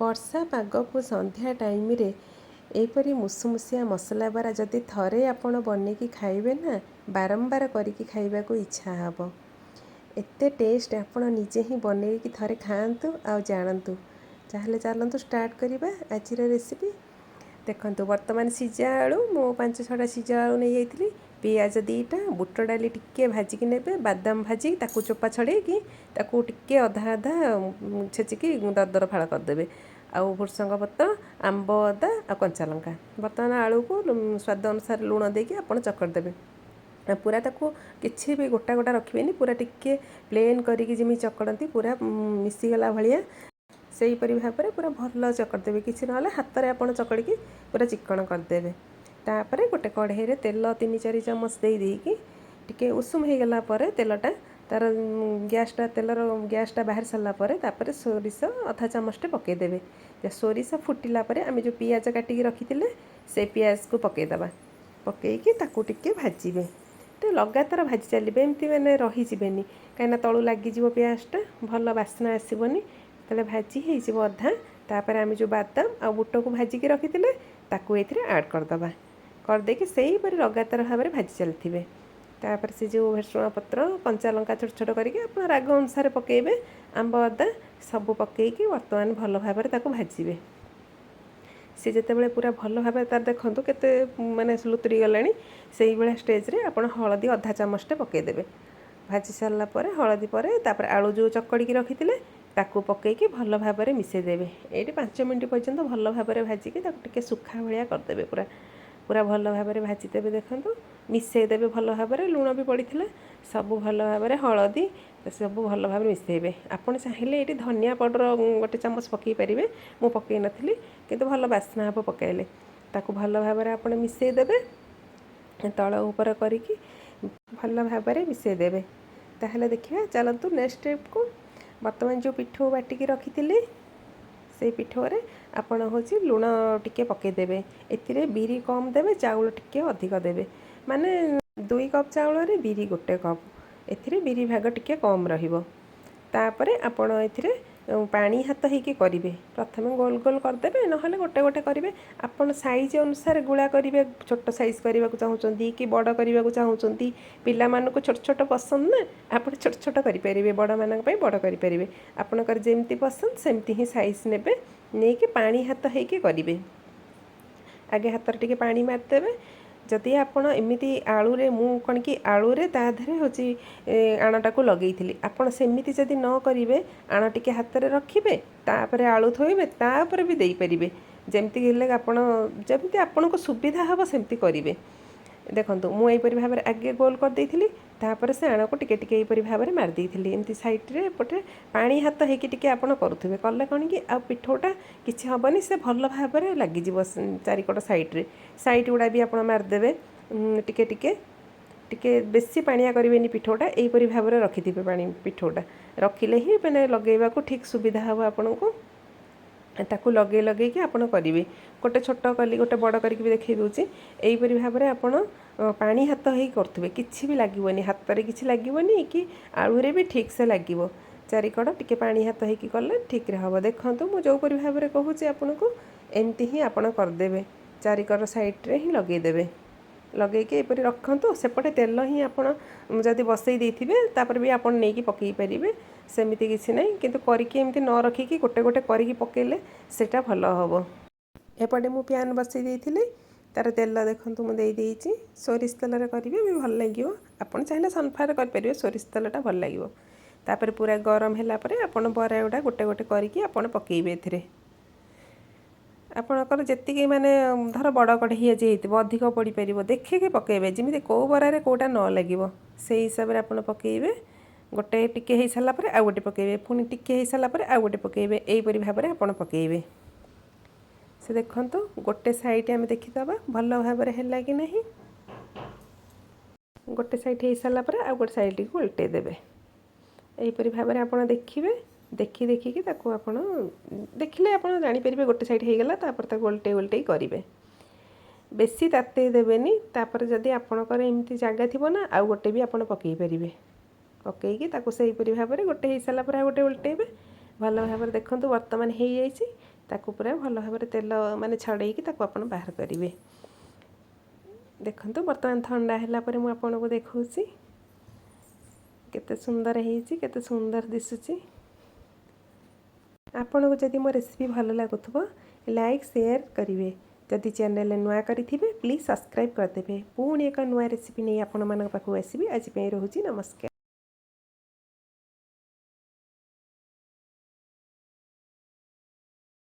ବର୍ଷା ପାଗକୁ ସନ୍ଧ୍ୟା ଟାଇମରେ ଏହିପରି ମୁସୁମୁସିଆ ମସଲା ବରା ଯଦି ଥରେ ଆପଣ ବନେଇକି ଖାଇବେ ନା, ବାରମ୍ବାର କରିକି ଖାଇବାକୁ ଇଚ୍ଛା ହେବ। ଏତେ ଟେଷ୍ଟ, ଆପଣ ନିଜେ ହିଁ ବନେଇକି ଥରେ ଖାଆନ୍ତୁ ଆଉ ଜାଣନ୍ତୁ। ତାହେଲେ ଚାଲନ୍ତୁ ଷ୍ଟାର୍ଟ କରିବା ଆଜିର ରେସିପି। ଦେଖନ୍ତୁ, ବର୍ତ୍ତମାନ ସିଝା ଆଳୁ ମୁଁ 5-6ଟା ସିଝା ଆଳୁ ନେଇଯାଇଥିଲି। ପିଆଜ 2ଟା, ବୁଟ ଡାଲି ଟିକେ ଭାଜିକି ନେବେ, ବାଦାମ ଭାଜି ତାକୁ ଚୋପା ଛଡ଼େଇକି ତାକୁ ଟିକେ ଅଧା ଅଧା ଛେଚିକି ଦରଦର ଫାଳ କରିଦେବେ। ଆଉ ଭୃସଙ୍ଗ ପତ୍ର, ଆମ୍ବ ଅଦା ଆଉ କଞ୍ଚା ଲଙ୍କା। ବର୍ତ୍ତମାନ ଆଳୁକୁ ସ୍ୱାଦ ଅନୁସାରେ ଲୁଣ ଦେଇକି ଆପଣ ଚକଟି ଦେବେ। ପୁରା ତାକୁ କିଛି ବି ଗୋଟା ଗୋଟା ରଖିବେନି, ପୁରା ଟିକେ ପ୍ଲେନ୍ କରିକି ଯେମିତି ଚକଡ଼ନ୍ତି ପୁରା ମିଶିଗଲା ଭଳିଆ ସେହିପରି ଭାବରେ ପୁରା ଭଲ ଚକଟି ଦେବେ। କିଛି ନହେଲେ ହାତରେ ଆପଣ ଚକଡ଼ିକି ପୁରା ଚିକ୍କଣ କରିଦେବେ। ତାପରେ ଗୋଟେ କଢ଼େଇରେ ତେଲ 3-4 ଚାମଚ ଦେଇକି ଟିକେ ଉଷୁମ ହେଇଗଲା ପରେ ତେଲଟା ତାର ତେଲର ଗ୍ୟାସ୍ଟା ବାହାରି ସାରିଲା ପରେ ତାପରେ ସୋରିଷ ଅଧା ଚାମଚଟେ ପକାଇଦେବେ। ସୋରିଷ ଫୁଟିଲା ପରେ ଆମେ ଯେଉଁ ପିଆଜ କାଟିକି ରଖିଥିଲେ ସେ ପିଆଜକୁ ପକାଇଦେବା। ପକାଇକି ତାକୁ ଟିକେ ଭାଜିବେ, ଟିକେ ଲଗାତାର ଭାଜି ଚାଲିବେ, ଏମିତି ମାନେ ରହିଯିବେନି, କାହିଁକିନା ତଳୁ ଲାଗିଯିବ ପିଆଜଟା, ଭଲ ବାସ୍ନା ଆସିବନି। ତାହେଲେ ଭାଜି ହେଇଯିବ ଅଧା, ତାପରେ ଆମେ ଯେଉଁ ବାଦାମ ଆଉ ବୁଟକୁ ଭାଜିକି ରଖିଥିଲେ ତାକୁ ଏଥିରେ ଆଡ଼୍ କରିଦେବା। କରିଦେଇକି ସେଇପରି ଲଗାତାର ଭାବରେ ଭାଜି ଚାଲିଥିବେ। ତାପରେ ସେ ଯେଉଁ ଭେସୁଙ୍ଗା ପତ୍ର, କଞ୍ଚା ଲଙ୍କା ଛୋଟ ଛୋଟ କରିକି ଆପଣ ରାଗ ଅନୁସାରେ ପକାଇବେ, ଆମ୍ବ ଅଦା ସବୁ ପକାଇକି ବର୍ତ୍ତମାନ ଭଲ ଭାବରେ ତାକୁ ଭାଜିବେ। ସେ ଯେତେବେଳେ ପୁରା ଭଲ ଭାବରେ ତାର ଦେଖନ୍ତୁ କେତେ ମାନେ ଲୁତୁରି ଗଲାଣି, ସେଇଭଳିଆ ଷ୍ଟେଜ୍ରେ ଆପଣ ହଳଦୀ ଅଧା ଚାମଚଟେ ପକାଇଦେବେ। ଭାଜି ସାରିଲା ପରେ ହଳଦୀ ପରେ ତାପରେ ଆଳୁ ଯେଉଁ ଚକଡ଼ିକି ରଖିଥିଲେ ତାକୁ ପକାଇକି ଭଲ ଭାବରେ ମିଶାଇ ଦେବେ। ଏଇଠି 5 ମିନିଟ୍ ପର୍ଯ୍ୟନ୍ତ ଭଲ ଭାବରେ ଭାଜିକି ତାକୁ ଟିକେ ଶୁଖା ଭଳିଆ କରିଦେବେ। ପୁରା ଭଲ ଭାବରେ ଭାଜିଦେବେ। ଦେଖନ୍ତୁ, ମିଶାଇ ଦେବେ ଭଲ ଭାବରେ, ଲୁଣ ବି ପଡ଼ିଥିଲା, ସବୁ ଭଲ ଭାବରେ ହଳଦୀ ସବୁ ଭଲ ଭାବରେ ମିଶାଇବେ। ଆପଣ ଚାହିଁଲେ ଏଇଠି ଧନିଆ ପାଉଡ଼ର 1 ଚାମଚ ପକାଇ ପାରିବେ, ମୁଁ ପକାଇ ନଥିଲି, କିନ୍ତୁ ଭଲ ବାସ୍ନା ହେବ ପକାଇଲେ। ତାକୁ ଭଲ ଭାବରେ ଆପଣ ମିଶାଇ ଦେବେ, ତଳ ଉପର କରିକି ଭଲ ଭାବରେ ମିଶାଇ ଦେବେ। ତାହେଲେ ଦେଖିବା, ଚାଲନ୍ତୁ ନେକ୍ସଟ ଷ୍ଟେପ୍କୁ। ବର୍ତ୍ତମାନ ଯେଉଁ ପିଠଉ ବାଟିକି ରଖିଥିଲି ସେଇ ପିଠଉରେ ଆପଣ ଲୁଣ ଟିକେ ପକାଇଦେବେ। ଏଥିରେ ବିରି କମ୍ ଦେବେ, ଚାଉଳ ଟିକେ ଅଧିକ ଦେବେ। ମାନେ 2 କପ୍ ଚାଉଳରେ ବିରି 1 କପ୍, ଏଥିରେ ବିରି ଭାଗ ଟିକେ କମ୍ ରହିବ। ତାପରେ ଆପଣ ଏଥିରେ ପାଣି ହାତ ହେଇକି କରିବେ। ପ୍ରଥମେ ଗୋଲ ଗୋଲ କରିଦେବେ, ନହେଲେ ଗୋଟେ ଗୋଟେ କରିବେ। ଆପଣ ସାଇଜ୍ ଅନୁସାରେ ଗୁଳା କରିବେ। ଛୋଟ ସାଇଜ୍ କରିବାକୁ ଚାହୁଁଛନ୍ତି କି ବଡ଼ କରିବାକୁ ଚାହୁଁଛନ୍ତି, ପିଲାମାନଙ୍କୁ ଛୋଟ ଛୋଟ ପସନ୍ଦ ନା, ଆପଣ ଛୋଟ ଛୋଟ କରିପାରିବେ, ବଡ଼ମାନଙ୍କ ପାଇଁ ବଡ଼ କରିପାରିବେ। ଆପଣଙ୍କର ଯେମିତି ପସନ୍ଦ ସେମିତି ହିଁ ସାଇଜ୍ ନେବେ, ନେଇକି ପାଣି ହାତ ହେଇକି କରିବେ। ଆଗେ ହାତରେ ଟିକେ ପାଣି ମାରିଦେବେ। ଯଦି ଆପଣ ଏମିତି ଆଳୁରେ, ମୁଁ କ'ଣ କି ଆଳୁରେ ତା ଦେହରେ ଆଣଟାକୁ ଲଗେଇଥିଲି, ଆପଣ ସେମିତି ଯଦି ନ କରିବେ, ଆଣ ଟିକେ ହାତରେ ରଖିବେ, ତାପରେ ଆଳୁ ଥୋଇବେ, ତାପରେ ବି ଦେଇପାରିବେ। ଯେମିତି ହେଲେ ଯେମିତି ଆପଣଙ୍କୁ ସୁବିଧା ହେବ ସେମିତି କରିବେ। ଦେଖନ୍ତୁ, ମୁଁ ଏହିପରି ଭାବରେ ଆଗେ ଗୋଲ କରିଦେଇଥିଲି, ତାପରେ ସେ ଆଣକୁ ଟିକେ ଟିକେ ଏହିପରି ଭାବରେ ମାରିଦେଇଥିଲି। ଏମିତି ସାଇଡ଼୍ରେ ଏପଟେ ପାଣି ହାତ ହେଇକି ଟିକେ ଆପଣ କରୁଥିବେ, କଲେ କ'ଣ କି ଆଉ ପିଠଉଟା କିଛି ହେବନି, ସେ ଭଲ ଭାବରେ ଲାଗିଯିବ ଚାରିକଡ଼ ସାଇଡ଼୍ ଗୁଡ଼ା ବି ଆପଣ ମାରିଦେବେ। ଟିକେ ଟିକେ ଟିକେ ବେଶୀ ପାଣିଆ କରିବେନି ପିଠଉଟା, ଏହିପରି ଭାବରେ ରଖିଥିବେ ପିଠଉଟା, ରଖିଲେ ହିଁ ମାନେ ଲଗାଇବାକୁ ଠିକ୍ ସୁବିଧା ହେବ ଆପଣଙ୍କୁ। ତାକୁ ଲଗେଇକି ଆପଣ କରିବେ। ଗୋଟେ ଛୋଟ କଲି, ଗୋଟେ ବଡ଼ କରିକି ବି ଦେଖାଇ ଦେଉଛି। ଏହିପରି ଭାବରେ ଆପଣ ପାଣି ହାତ ହେଇକି କରୁଥିବେ, କିଛି ବି ଲାଗିବନି, ହାତରେ କିଛି ଲାଗିବନି କି ଆଳୁରେ ବି ଠିକ୍ସେ ଲାଗିବ। ଚାରିକଡ଼ ଟିକେ ପାଣି ହାତ ହେଇକି କଲେ ଠିକ୍ରେ ହେବ। ଦେଖନ୍ତୁ, ମୁଁ ଯେଉଁପରି ଭାବରେ କହୁଛି ଆପଣଙ୍କୁ, ଏମିତି ହିଁ ଆପଣ କରିଦେବେ। ଚାରିକଡ଼ ସାଇଡ଼୍ରେ ହିଁ ଲଗେଇଦେବେ। ଲଗେଇକି ଏପରି ରଖନ୍ତୁ। ସେପଟେ ତେଲ ହିଁ ଆପଣ ଯଦି ବସେଇ ଦେଇଥିବେ ତାପରେ ବି ଆପଣ ନେଇକି ପକାଇ ପାରିବେ, ସେମିତି କିଛି ନାହିଁ। କିନ୍ତୁ କରିକି ଏମିତି ନ ରଖିକି ଗୋଟେ ଗୋଟେ କରିକି ପକାଇଲେ ସେଇଟା ଭଲ ହେବ। ଏପଟେ ମୁଁ ପ୍ୟାନ୍ ବସେଇ ଦେଇଥିଲି, ତା'ର ତେଲ ଦେଖନ୍ତୁ ମୁଁ ଦେଇଦେଇଛି। ସୋରିଷ ତେଲରେ କରିବେ ବି ଭଲ ଲାଗିବ। ଆପଣ ଚାହିଁଲେ ସନଫ୍ଲାୱାର କରିପାରିବେ, ସୋରିଷ ତେଲଟା ଭଲ ଲାଗିବ। ତାପରେ ପୁରା ଗରମ ହେଲା ପରେ ଆପଣ ବରା ଗୁଡ଼ା ଗୋଟେ ଗୋଟେ କରିକି ଆପଣ ପକାଇବେ ଏଥିରେ। ଆପଣଙ୍କର ଯେତିକି ମାନେ ଧର ବଡ଼ କଢ଼େଇ ଆଜି ହେଇଥିବ, ଅଧିକ ପଡ଼ିପାରିବ, ଦେଖିକି ପକାଇବେ, ଯେମିତି କେଉଁ ବରାରେ କେଉଁଟା ନ ଲାଗିବ ସେଇ ହିସାବରେ ଆପଣ ପକାଇବେ। ଗୋଟେ ଟିକେ ହେଇସାରିଲା ପରେ ଆଉ ଗୋଟେ ପକାଇବେ, ପୁଣି ଟିକେ ହେଇସାରିଲା ପରେ ଆଉ ଗୋଟେ ପକାଇବେ, ଏହିପରି ଭାବରେ ଆପଣ ପକାଇବେ। ସେ ଦେଖନ୍ତୁ, ଗୋଟେ ସାଇଡ଼୍ ଆମେ ଦେଖିଦେବା ଭଲ ଭାବରେ ହେଲା କି ନାହିଁ। ଗୋଟେ ସାଇଡ଼୍ ହେଇସାରିଲା ପରେ ଆଉ ଗୋଟେ ସାଇଡ଼୍କୁ ଓଲଟେଇ ଦେବେ। ଏହିପରି ଭାବରେ ଆପଣ ଦେଖିକି ତାକୁ ଆପଣ ଦେଖିଲେ ଆପଣ ଜାଣିପାରିବେ ଗୋଟେ ସାଇଡ଼୍ ହେଇଗଲା। ତାପରେ ତାକୁ ଓଲଟେଇ କରିବେ, ବେଶୀ ତାତେଇ ଦେବେନି। ତାପରେ ଯଦି ଆପଣଙ୍କର ଏମିତି ଜାଗା ଥିବ ନା, ଆଉ ଗୋଟେ ବି ଆପଣ ପକାଇ ପାରିବେ। ପକାଇକି ତାକୁ ସେହିପରି ଭାବରେ ଗୋଟେ ହେଇସାରିଲା ପରେ ଆଉ ଗୋଟେ ଓଲଟେଇବେ। ଭଲ ଭାବରେ ଦେଖନ୍ତୁ ବର୍ତ୍ତମାନ ହେଇଯାଇଛି। ତାକୁ ପୁରା ଭଲ ଭାବରେ ତେଲ ମାନେ ଛଡ଼େଇକି ତାକୁ ଆପଣ ବାହାର କରିବେ। ଦେଖନ୍ତୁ ବର୍ତ୍ତମାନ ଥଣ୍ଡା ହେଲା ପରେ ମୁଁ ଆପଣଙ୍କୁ ଦେଖାଉଛି କେତେ ସୁନ୍ଦର ହେଇଛି, କେତେ ସୁନ୍ଦର ଦିଶୁଛି। ଆପଣଙ୍କୁ ଯଦି ମୋ ରେସିପି ଭଲ ଲାଗୁଥିବ ଲାଇକ୍ ସେୟାର କରିବେ। ଯଦି ଚ୍ୟାନେଲରେ ନୂଆ କରିଥିବେ ପ୍ଲିଜ୍ ସବସ୍କ୍ରାଇବ୍ କରିଦେବେ। ପୁଣି ଏକ ନୂଆ ରେସିପି ନେଇ ଆପଣମାନଙ୍କ ପାଖକୁ ଆସିବି। ଆଜି ପାଇଁ ରହୁଛି, ନମସ୍କାର।